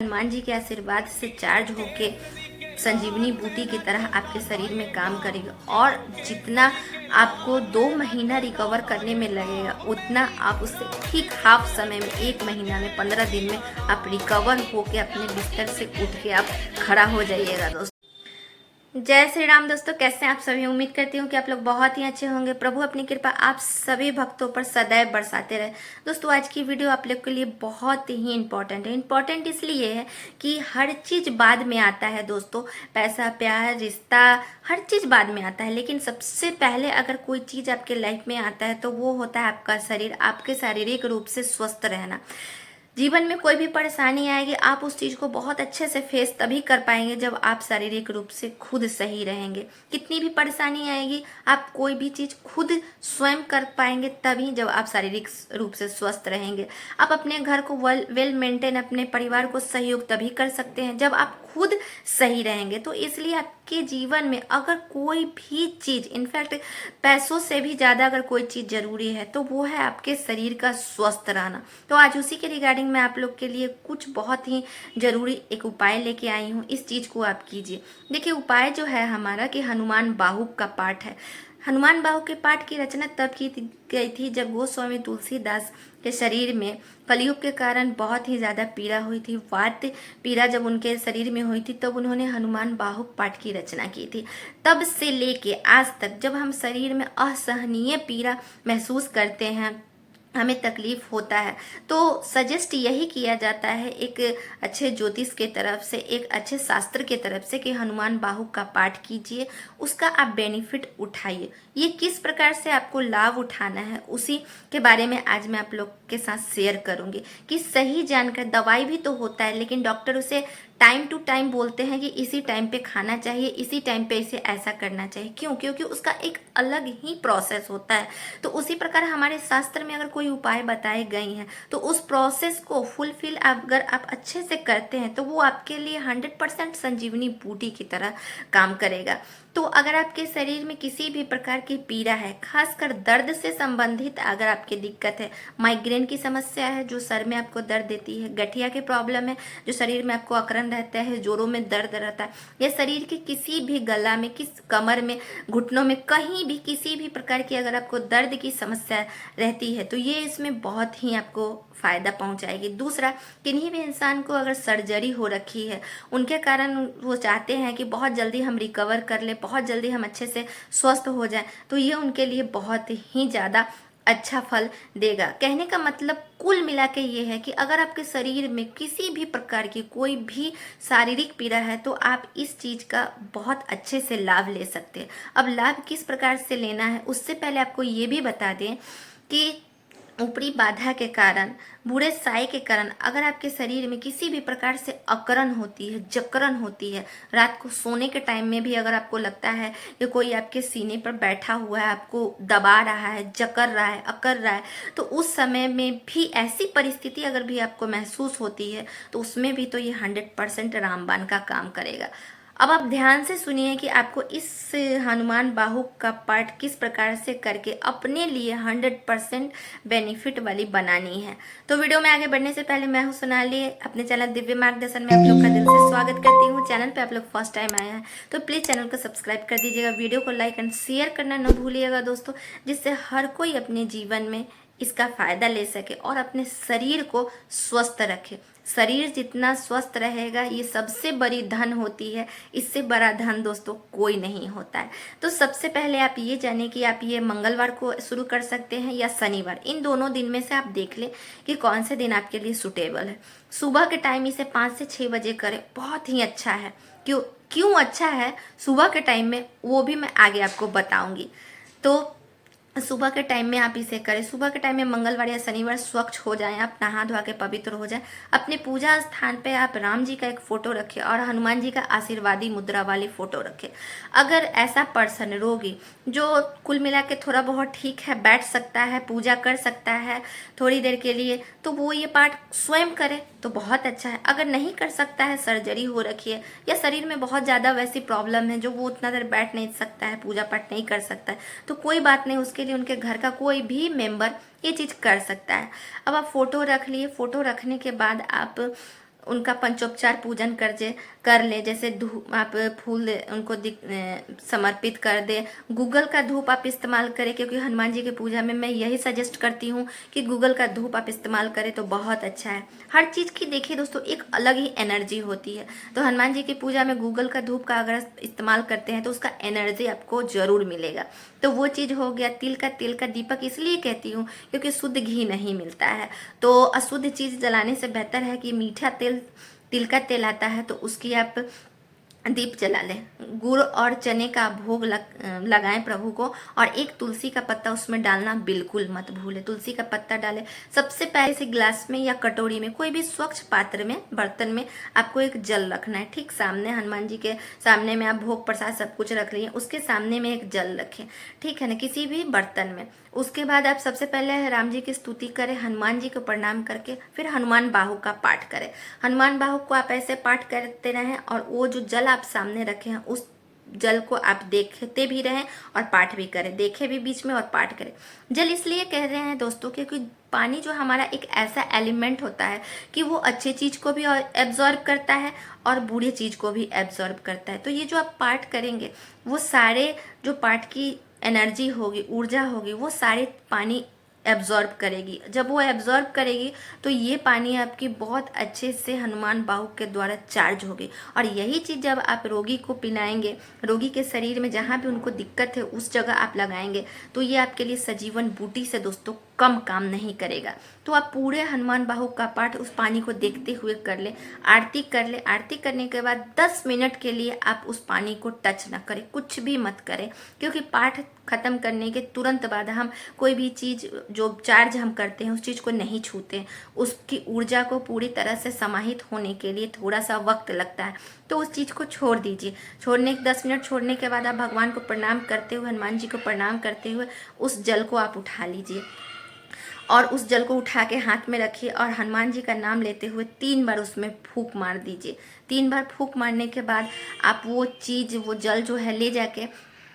हनुमान जी के आशीर्वाद से चार्ज होके संजीवनी बूटी की तरह आपके शरीर में काम करेगा। और जितना आपको 2 महीना रिकवर करने में लगेगा उतना आप उससे ठीक हाफ समय में 1 महीना में 15 दिन में आप रिकवर होके अपने बिस्तर से उठ के आप खड़ा हो जाइएगा। दोस्तों जय श्री राम। दोस्तों कैसे हैं आप सभी। उम्मीद करती हूँ कि आप लोग बहुत ही अच्छे होंगे। प्रभु अपनी कृपा आप सभी भक्तों पर सदैव बरसाते रहे। दोस्तों आज की वीडियो आप लोग के लिए बहुत ही इंपॉर्टेंट है। इंपॉर्टेंट इसलिए है कि हर चीज़ बाद में आता है दोस्तों, पैसा प्यार रिश्ता हर चीज़ बाद में आता है, लेकिन सबसे पहले अगर कोई चीज़ आपके लाइफ में आता है तो वो होता है आपका शरीर, आपके शारीरिक रूप से स्वस्थ रहना। जीवन में कोई भी परेशानी आएगी आप उस चीज़ को बहुत अच्छे से फेस तभी कर पाएंगे जब आप शारीरिक रूप से खुद सही रहेंगे। कितनी भी परेशानी आएगी आप कोई भी चीज़ खुद स्वयं कर पाएंगे तभी जब आप शारीरिक रूप से स्वस्थ रहेंगे। आप अपने घर को वेल मेंटेन, अपने परिवार को सहयोग तभी कर सकते हैं जब आप खुद सही रहेंगे। तो इसलिए आपके जीवन में अगर कोई भी चीज़, इनफैक्ट पैसों से भी ज़्यादा अगर कोई चीज़ ज़रूरी है तो वो है आपके शरीर का स्वस्थ रहना। तो आज उसी के रिगार्डिंग मैं आप लोग के लिए कुछ बहुत ही ज़रूरी एक उपाय लेके आई हूँ। इस चीज़ को आप कीजिए। देखिए उपाय जो है हमारा कि हनुमान बाहु का पाठ है। हनुमान बाहु के पाठ की रचना तब की गई थी जब गोस्वामी तुलसीदास के शरीर में कलयुग के कारण बहुत ही ज़्यादा पीड़ा हुई थी। वात पीड़ा जब उनके शरीर में हुई थी तब उन्होंने हनुमान बाहु पाठ की रचना की थी। तब से लेके आज तक जब हम शरीर में असहनीय पीड़ा महसूस करते हैं, हमें तकलीफ होता है, तो सजेस्ट यही किया जाता है एक अच्छे ज्योतिष के तरफ से, एक अच्छे शास्त्र के तरफ से कि हनुमान बाहु का पाठ कीजिए, उसका आप बेनिफिट उठाइए। ये किस प्रकार से आपको लाभ उठाना है उसी के बारे में आज मैं आप लोग के साथ शेयर करूंगी कि सही जानकर दवाई भी तो होता है लेकिन डॉक्टर उसे टाइम टू टाइम बोलते हैं कि इसी टाइम पे खाना चाहिए, इसी टाइम पे इसे ऐसा करना चाहिए। क्यों? क्योंकि उसका एक अलग ही प्रोसेस होता है। तो उसी प्रकार हमारे शास्त्र में अगर कोई उपाय बताए गए हैं तो उस प्रोसेस को फुलफिल अगर आप अच्छे से करते हैं तो वो आपके लिए 100% संजीवनी बूटी की तरह काम करेगा। तो अगर आपके शरीर में किसी भी प्रकार की पीड़ा है, खासकर दर्द से संबंधित अगर आपकी दिक्कत है, माइग्रेन की समस्या है जो सर में आपको दर्द देती है, गठिया की प्रॉब्लम है जो शरीर में आपको अकड़न रहता है, जोड़ों में दर्द रहता है, या शरीर के किसी भी गला में, किस कमर में, घुटनों में, कहीं भी किसी भी प्रकार की अगर आपको दर्द की समस्या रहती है तो ये इसमें बहुत ही आपको फायदा पहुंचाएगी। दूसरा, किन्हीं भी इंसान को अगर सर्जरी हो रखी है, उनके कारण वो चाहते हैं कि बहुत जल्दी हम रिकवर कर ले, बहुत जल्दी हम अच्छे से स्वस्थ हो जाएं, तो ये उनके लिए बहुत ही ज़्यादा अच्छा फल देगा। कहने का मतलब कुल मिला के ये है कि अगर आपके शरीर में किसी भी प्रकार की कोई भी शारीरिक पीड़ा है तो आप इस चीज़ का बहुत अच्छे से लाभ ले सकते हैं। अब लाभ किस प्रकार से लेना है उससे पहले आपको ये भी बता दें कि ऊपरी बाधा के कारण, बुरे साए के कारण अगर आपके शरीर में किसी भी प्रकार से अकड़न होती है, जकड़न होती है, रात को सोने के टाइम में भी अगर आपको लगता है कि कोई आपके सीने पर बैठा हुआ है, आपको दबा रहा है, जकड़ रहा है, अकड़ रहा है, तो उस समय में भी ऐसी परिस्थिति अगर भी आपको महसूस होती है तो उसमें भी तो ये 100% रामबाण का काम करेगा। अब आप ध्यान से सुनिए कि आपको इस हनुमान बाहु का पाठ किस प्रकार से करके अपने लिए 100% बेनिफिट वाली बनानी है। तो वीडियो में आगे बढ़ने से पहले मैं हूं सोनाली, अपने चैनल दिव्य मार्गदर्शन में आप लोग का दिल से स्वागत करती हूं। चैनल पे आप लोग फर्स्ट टाइम आए हैं तो प्लीज़ चैनल को सब्सक्राइब कर दीजिएगा, वीडियो को लाइक एंड शेयर करना न भूलिएगा दोस्तों, जिससे हर कोई अपने जीवन में इसका फायदा ले सके और अपने शरीर को स्वस्थ रखे। शरीर जितना स्वस्थ रहेगा ये सबसे बड़ी धन होती है, इससे बड़ा धन दोस्तों कोई नहीं होता है। तो सबसे पहले आप ये जानें कि आप ये मंगलवार को शुरू कर सकते हैं या शनिवार, इन दोनों दिन में से आप देख लें कि कौन से दिन आपके लिए सूटेबल है। सुबह के टाइम इसे 5 से 6 बजे करें, बहुत ही अच्छा है। क्यों क्यों अच्छा है सुबह के टाइम में वो भी मैं आगे आपको बताऊंगी। तो सुबह के टाइम में आप इसे करें। सुबह के टाइम में मंगलवार या शनिवार स्वच्छ हो जाएं, आप नहा धोआ के पवित्र हो जाएं। अपने पूजा स्थान पे आप राम जी का एक फोटो रखें और हनुमान जी का आशीर्वादी मुद्रा वाली फोटो रखें। अगर ऐसा पर्सन रोगी जो कुल मिला के थोड़ा बहुत ठीक है, बैठ सकता है, पूजा कर सकता है थोड़ी देर के लिए, तो वो ये पाठ स्वयं करे तो बहुत अच्छा है। अगर नहीं कर सकता है, सर्जरी हो रखी है या शरीर में बहुत ज़्यादा वैसी प्रॉब्लम है जो वो उतना देर बैठ नहीं सकता है, पूजा पाठ नहीं कर सकता है, तो कोई बात नहीं, उसके लिए उनके घर का कोई भी मेंबर ये चीज़ कर सकता है। अब आप फोटो रख लिए, फोटो रखने के बाद आप उनका पंचोपचार पूजन कर ले, जैसे धूप आप फूल उनको समर्पित कर दे। गूगल का धूप आप इस्तेमाल करें, क्योंकि हनुमान जी की पूजा में मैं यही सजेस्ट करती हूँ कि गूगल का धूप आप इस्तेमाल करें तो बहुत अच्छा है। हर चीज़ की देखिए दोस्तों एक अलग ही एनर्जी होती है, तो हनुमान जी की पूजा में गूगल का धूप का अगर इस्तेमाल करते हैं तो उसका एनर्जी आपको जरूर मिलेगा। तो वो चीज़ हो गया। तिल का दीपक इसलिए कहती हूँ क्योंकि शुद्ध घी नहीं मिलता है, तो अशुद्ध चीज़ जलाने से बेहतर है कि मीठा तिल का तेल आता है तो उसकी आप दीप जला लें। गुड़ और चने का भोग लगाएं प्रभु को, और एक तुलसी का पत्ता उसमें डालना बिल्कुल मत भूलें। तुलसी का पत्ता डालें। सबसे पहले से गिलास में या कटोरी में, कोई भी स्वच्छ पात्र में, बर्तन में आपको एक जल रखना है। ठीक सामने हनुमान जी के सामने में आप भोग प्रसाद सब कुछ रख लिए, उसके सामने में एक जल रखें, ठीक है ना, किसी भी बर्तन में। उसके बाद आप सबसे पहले राम जी की स्तुति करें, हनुमान जी को प्रणाम करके फिर हनुमान बाहु का पाठ करें। हनुमान बाहु को आप ऐसे पाठ करते रहें, और वो जो जल आप सामने रखे हैं उस जल को आप देखते भी रहें और पाठ भी करें, देखे भी बीच में और पाठ करें। जल इसलिए कह रहे हैं दोस्तों क्योंकि पानी जो हमारा एक ऐसा एलिमेंट होता है कि वो अच्छे चीज़ को भी एब्जॉर्ब करता है और बुरी चीज़ को भी एब्जॉर्ब करता है। तो ये जो आप पाठ करेंगे वो सारे जो पाठ की एनर्जी होगी, ऊर्जा होगी, वो सारे पानी एब्जॉर्ब करेगी। जब वो एब्जॉर्ब करेगी तो ये पानी आपकी बहुत अच्छे से हनुमान बाहु के द्वारा चार्ज होगी, और यही चीज़ जब आप रोगी को पिलाएंगे, रोगी के शरीर में जहाँ भी उनको दिक्कत है उस जगह आप लगाएंगे, तो ये आपके लिए सजीवन बूटी से दोस्तों कम काम नहीं करेगा। तो आप पूरे हनुमान बाहु का पाठ उस पानी को देखते हुए कर ले, आरती कर ले। आरती करने के बाद 10 मिनट के लिए आप उस पानी को टच ना करें, कुछ भी मत करें, क्योंकि पाठ खत्म करने के तुरंत बाद हम कोई भी चीज़ जो चार्ज हम करते हैं उस चीज़ को नहीं छूते हैं। उसकी ऊर्जा को पूरी तरह से समाहित होने के लिए थोड़ा सा वक्त लगता है, तो उस चीज़ को छोड़ दीजिए। 10 मिनट छोड़ने के बाद आप भगवान को प्रणाम करते हुए, हनुमान जी को प्रणाम करते हुए उस जल को आप उठा लीजिए, और उस जल को उठा के हाथ में रखिए और हनुमान जी का नाम लेते हुए 3 बार उसमें फूंक मार दीजिए। 3 बार फूंक मारने के बाद आप वो चीज़, वो जल जो है ले जाके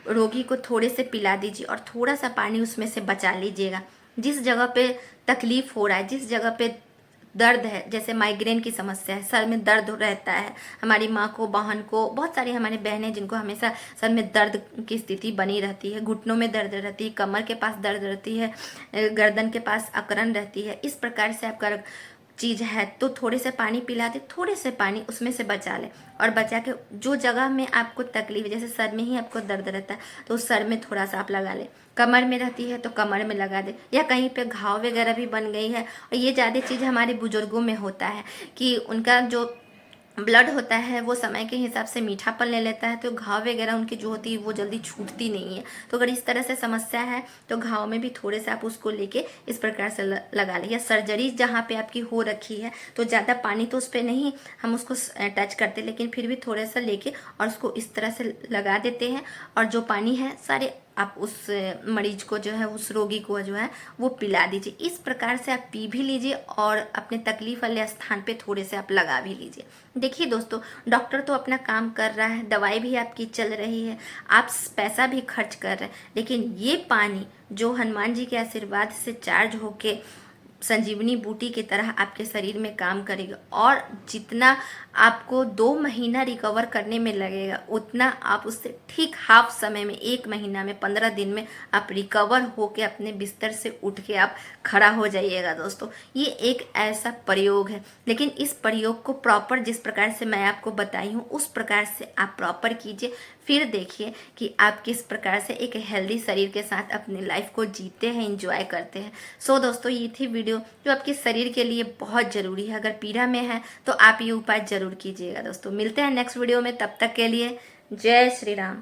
रोगी को थोड़े से पिला दीजिए, और थोड़ा सा पानी उसमें से बचा लीजिएगा। जिस जगह पे तकलीफ हो रहा है, जिस जगह पे दर्द है, जैसे माइग्रेन की समस्या है, सर में दर्द रहता है, हमारी माँ को, बहन को, बहुत सारी हमारी बहनें जिनको हमेशा सर में दर्द की स्थिति बनी रहती है, घुटनों में दर्द रहती है, कमर के पास दर्द रहती है, गर्दन के पास अकड़न रहती है, इस प्रकार से आपका चीज़ है, तो थोड़े से पानी पिला दे, थोड़े से पानी उसमें से बचा ले, और बचा के जो जगह में आपको तकलीफ, जैसे सर में ही आपको दर्द रहता है तो सर में थोड़ा सा आप लगा ले, कमर में रहती है तो कमर में लगा दे, या कहीं पे घाव वगैरह भी बन गई है। और ये ज़्यादा चीज़ हमारे बुजुर्गों में होता है कि उनका जो ब्लड होता है वो समय के हिसाब से मीठापन ले लेता है, तो घाव वगैरह उनकी जो होती है वो जल्दी छूटती नहीं है। तो अगर इस तरह से समस्या है तो घाव में भी थोड़े से आप उसको लेके इस प्रकार से लगा लें। या सर्जरी जहाँ पे आपकी हो रखी है तो ज़्यादा पानी तो उस पर नहीं हम उसको टच करते, लेकिन फिर भी थोड़ा सा लेके और उसको इस तरह से लगा देते हैं, और जो पानी है सारे आप उस मरीज को जो है, उस रोगी को जो है वो पिला दीजिए। इस प्रकार से आप पी भी लीजिए और अपने तकलीफ वाले स्थान पे थोड़े से आप लगा भी लीजिए। देखिए दोस्तों, डॉक्टर तो अपना काम कर रहा है, दवाई भी आपकी चल रही है, आप पैसा भी खर्च कर रहे हैं, लेकिन ये पानी जो हनुमान जी के आशीर्वाद से चार्ज होके संजीवनी बूटी की तरह आपके शरीर में काम करेगा, और जितना आपको 2 महीना रिकवर करने में लगेगा उतना आप उससे ठीक हाफ समय में, 1 महीना में, 15 दिन में आप रिकवर होके अपने बिस्तर से उठ के आप खड़ा हो जाइएगा। दोस्तों, ये एक ऐसा प्रयोग है, लेकिन इस प्रयोग को प्रॉपर जिस प्रकार से मैं आपको बताई हूँ उस प्रकार से आप प्रॉपर कीजिए, फिर देखिए कि आप किस प्रकार से एक हेल्दी शरीर के साथ अपनी लाइफ को जीते हैं, एंजॉय करते हैं। सो दोस्तों, ये थी वीडियो जो आपके शरीर के लिए बहुत ज़रूरी है। अगर पीड़ा में है तो आप ये उपाय ज़रूर कीजिएगा। दोस्तों, मिलते हैं नेक्स्ट वीडियो में, तब तक के लिए जय श्री राम।